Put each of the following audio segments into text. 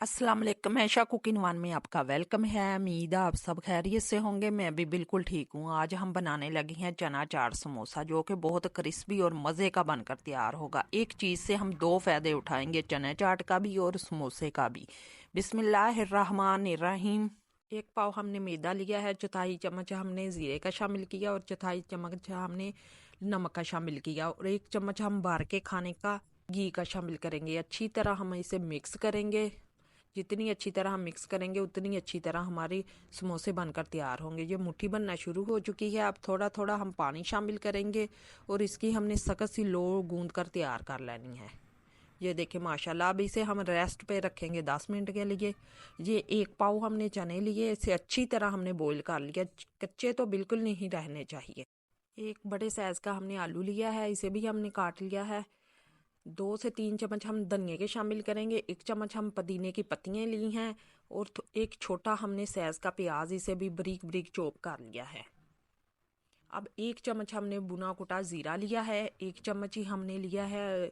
अस्सलाम वालेकुम। ऐशा cooking one में आपका वेलकम है। उम्मीद है आप सब खैरियत से होंगे। मैं भी बिल्कुल ठीक हूँ। आज हम बनाने लगे हैं चना चाट समोसा, जो कि बहुत क्रिस्पी और मज़े का बनकर तैयार होगा। एक चीज़ से हम दो फ़ायदे उठाएंगे, चना चाट का भी और समोसे का भी। बिस्मिल्लाहिर्रहमानिर्रहीम। एक पाव हमने मैदा लिया है, चौथाई चम्मच हमने ज़ीरे का शामिल किया और चौथाई चम्मच हमने नमक का शामिल किया और एक चम्मच हम बाहर के खाने का घी का शामिल करेंगे। अच्छी तरह हम इसे मिक्स करेंगे। जितनी अच्छी तरह हम मिक्स करेंगे उतनी अच्छी तरह हमारी समोसे बनकर तैयार होंगे। ये मुट्ठी बनना शुरू हो चुकी है। अब थोड़ा थोड़ा हम पानी शामिल करेंगे और इसकी हमने सख्त सी लो गूंद कर तैयार कर लेनी है। ये देखें माशाल्लाह। अब इसे हम रेस्ट पे रखेंगे 10 मिनट के लिए। ये एक पाव हमने चने लिए, इसे अच्छी तरह हमने बॉईल कर लिया। कच्चे तो बिल्कुल नहीं रहने चाहिए। एक बड़े साइज़ का हमने आलू लिया है, इसे भी हमने काट लिया है। 2 से 3 चम्मच हम धनिए के शामिल करेंगे। 1 चम्मच हम पुदीने की पत्तियां ली हैं और एक छोटा हमने साइज का प्याज, इसे भी बारीक बारीक चॉप कर लिया है। अब 1 चम्मच हमने भुना कुटा ज़ीरा लिया है। 1 चम्मच ही हमने लिया है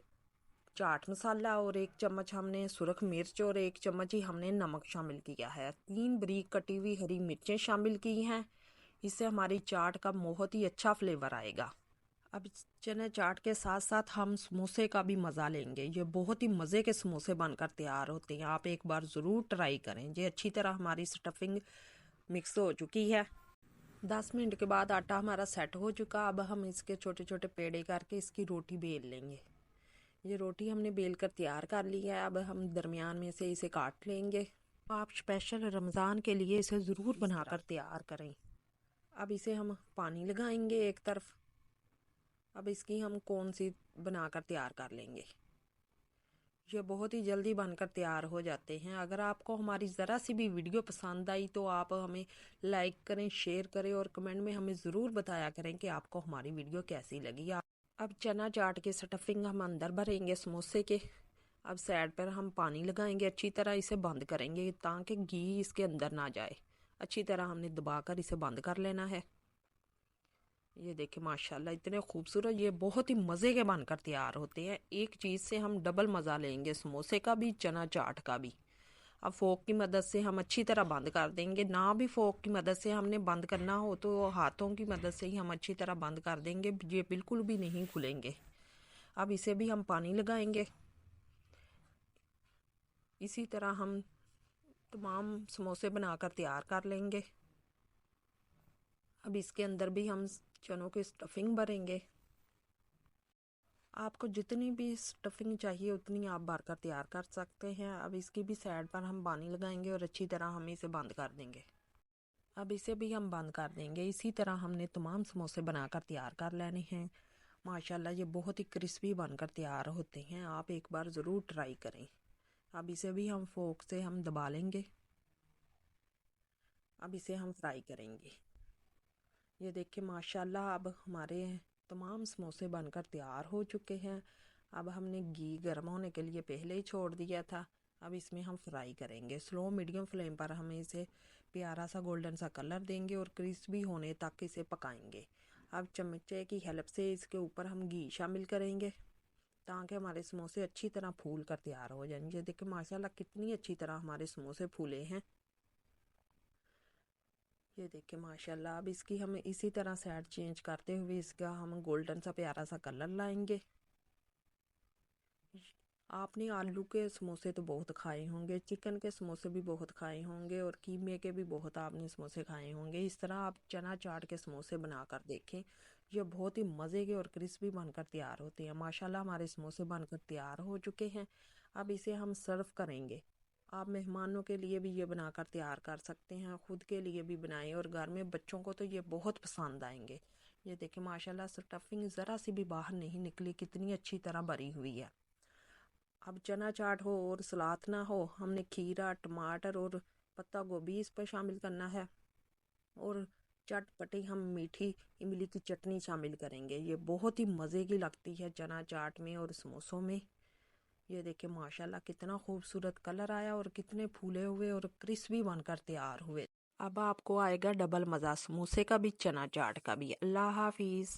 चाट मसाला और 1 चम्मच हमने सुरख मिर्च और 1 चम्मच ही हमने नमक शामिल किया है। 3 बारीक कटी हुई हरी मिर्चें शामिल की हैं। इससे हमारी चाट का बहुत ही अच्छा फ्लेवर आएगा। अब चने चाट के साथ साथ हम समोसे का भी मज़ा लेंगे। ये बहुत ही मज़े के समोसे बनकर तैयार होते हैं। आप एक बार ज़रूर ट्राई करें। ये अच्छी तरह हमारी स्टफिंग मिक्स हो चुकी है। 10 मिनट के बाद आटा हमारा सेट हो चुका। अब हम इसके छोटे छोटे पेड़े करके इसकी रोटी बेल लेंगे। ये रोटी हमने बेल कर तैयार कर ली है। अब हम दरमियान में से इसे काट लेंगे। आप स्पेशल रमज़ान के लिए इसे ज़रूर बनाकर तैयार करें। अब इसे हम पानी लगाएंगे एक तरफ। अब इसकी हम कौन सी बनाकर तैयार कर लेंगे। ये बहुत ही जल्दी बनकर तैयार हो जाते हैं। अगर आपको हमारी ज़रा सी भी वीडियो पसंद आई तो आप हमें लाइक करें, शेयर करें और कमेंट में हमें ज़रूर बताया करें कि आपको हमारी वीडियो कैसी लगी। अब चना चाट के स्टफिंग हम अंदर भरेंगे समोसे के। अब साइड पर हम पानी लगाएंगे, अच्छी तरह इसे बंद करेंगे ताकि घी इसके अंदर ना जाए। अच्छी तरह हमने दबाकर इसे बंद कर लेना है। ये देखिए माशाल्लाह इतने खूबसूरत, ये बहुत ही मज़े के बनकर तैयार होते हैं। एक चीज़ से हम डबल मज़ा लेंगे, समोसे का भी चना चाट का भी। अब फोक की मदद से हम अच्छी तरह बंद कर देंगे। ना भी फोक की मदद से हमने बंद करना हो तो हाथों की मदद से ही हम अच्छी तरह बंद कर देंगे। ये बिल्कुल भी नहीं खुलेंगे। अब इसे भी हम पानी लगाएंगे। इसी तरह हम तमाम समोसे बनाकर तैयार कर लेंगे। अब इसके अंदर भी हम चनों की स्टफिंग भरेंगे। आपको जितनी भी स्टफिंग चाहिए उतनी आप भरकर तैयार कर सकते हैं। अब इसकी भी साइड पर हम पानी लगाएंगे और अच्छी तरह हम इसे बंद कर देंगे। अब इसे भी हम बंद कर देंगे। इसी तरह हमने तमाम समोसे बनाकर तैयार कर लेने हैं। माशाल्लाह ये बहुत ही क्रिस्पी बनकर तैयार होते हैं। आप एक बार ज़रूर ट्राई करें। अब इसे भी हम फोक से हम दबा लेंगे। अब इसे हम फ्राई करेंगे। ये देखिए माशाल्लाह अब हमारे तमाम समोसे बनकर तैयार हो चुके हैं। अब हमने घी गर्म होने के लिए पहले ही छोड़ दिया था। अब इसमें हम फ्राई करेंगे। स्लो मीडियम फ्लेम पर हम इसे प्यारा सा गोल्डन सा कलर देंगे और क्रिस्पी होने तक इसे पकाएंगे। अब चमचे की हेल्प से इसके ऊपर हम घी शामिल करेंगे ताकि हमारे समोसे अच्छी तरह फूल कर तैयार हो जाएंगे। देखिए माशाल्लाह कितनी अच्छी तरह हमारे समोसे फूले हैं। ये देखिए माशाल्लाह। अब इसकी हम इसी तरह साइड चेंज करते हुए इसका हम गोल्डन सा प्यारा सा कलर लाएंगे। आपने आलू के समोसे तो बहुत खाए होंगे, चिकन के समोसे भी बहुत खाए होंगे और कीमे के भी बहुत आपने समोसे खाए होंगे। इस तरह आप चना चाट के समोसे बनाकर देखें। ये बहुत ही मज़े के और क्रिस्पी बनकर तैयार होते हैं। माशाल्लाह हमारे समोसे बनकर तैयार हो चुके हैं। अब इसे हम सर्व करेंगे। आप मेहमानों के लिए भी ये बनाकर तैयार कर सकते हैं, खुद के लिए भी बनाएं और घर में बच्चों को तो ये बहुत पसंद आएंगे। ये देखिए माशाल्लाह स्टफिंग ज़रा सी भी बाहर नहीं निकली, कितनी अच्छी तरह भरी हुई है। अब चना चाट हो और सलाद ना हो, हमने खीरा, टमाटर और पत्ता गोभी इस पर शामिल करना है और चटपटी हम मीठी इमली की चटनी शामिल करेंगे। ये बहुत ही मज़े की लगती है चना चाट में और समोसों में। ये देखिए माशाल्लाह कितना खूबसूरत कलर आया और कितने फूले हुए और क्रिस्पी बनकर तैयार हुए। अब आपको आएगा डबल मज़ा, समोसे का भी चना चाट का भी। अल्लाह हाफिज़।